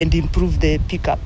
and improve the pickup.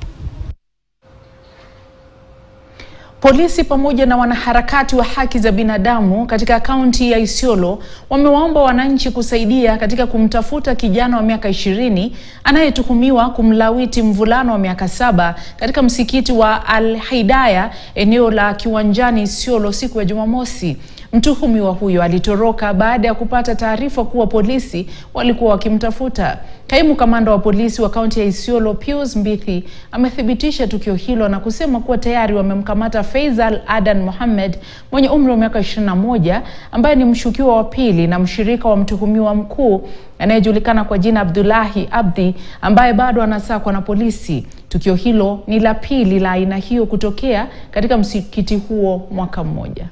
Polisi pamoja na wanaharakati wa haki za binadamu katika kaunti ya Isiolo wamewaomba wananchi kusaidia katika kumtafuta kijana wa miaka 20 anayetuhumiwa kumlawiti mvulana wa miaka 7 katika msikiti wa Al-Hidayah eneo la Kiwanjani Isiolo siku ya Jumamosi. Mtuhumiwa huyo alitoroka baada ya kupata taarifa kuwa polisi walikuwa wakimtafuta. Kaimu kamanda wa polisi wa kaunti ya Isiolo Pius Mbithi amethibitisha tukio hilo na kusema kuwa tayari wamemkamata Faisal Adan Mohamed mwenye umri wa miaka 21 ambaye ni mshukiwa wa pili na mshirika wa mtuhumiwa mkuu anayejulikana kwa jina Abdullahi Abdi ambaye bado anasakwa na polisi. Tukio hilo ni la pili la aina hiyo kutokea katika msikiti huo mwaka mmoja.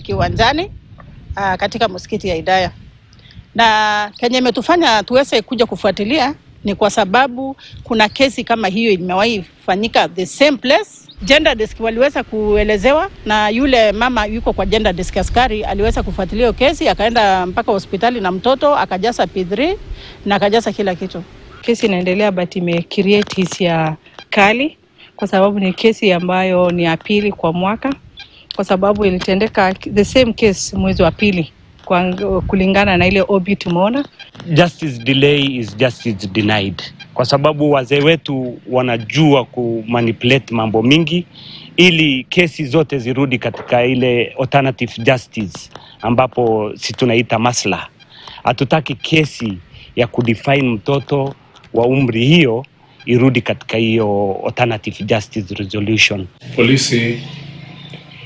Kiwanjani katika msikiti ya Hidayah. Na kenye imetufanya tuweze kuja kufuatilia ni kwa sababu kuna kesi kama hiyo imewahi fanyika the same place. Gender desk waliweza kuelezewa na yule mama yuko kwa gender desk askari aliweza kufuatilia kesi, akaenda mpaka hospitali na mtoto akajaza P3 na akajaza kila kitu. Kesi inaendelea but ime-create hisia kali kwa sababu ni kesi ambayo ni ya pili kwa mwaka. Kwa sababu ilitendeka the same case mwezi wa pili kulingana na ile obi tumeona. Justice delay is justice denied. Kwa sababu wazee wetu wanajua kumanipulate mambo mingi ili kesi zote zirudi katika ile alternative justice ambapo si tunaita maslaha. Hatutaki kesi ya kudefine mtoto wa umri hiyo irudi katika hiyo alternative justice resolution. Polisi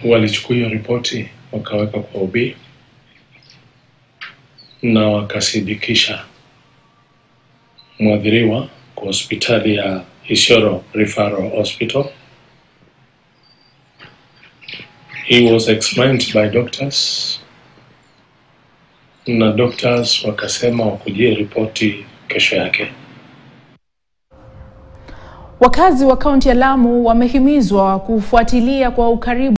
walichukua hiyo ripoti wakaweka kwa OB na wakasidikisha mwadhiriwa kwa hospitali ya Isiolo Referral Hospital. He was examined by doctors na doctors wakasema wakujie ripoti kesho yake. Wakazi wa kaunti ya Lamu wamehimizwa kufuatilia kwa ukaribu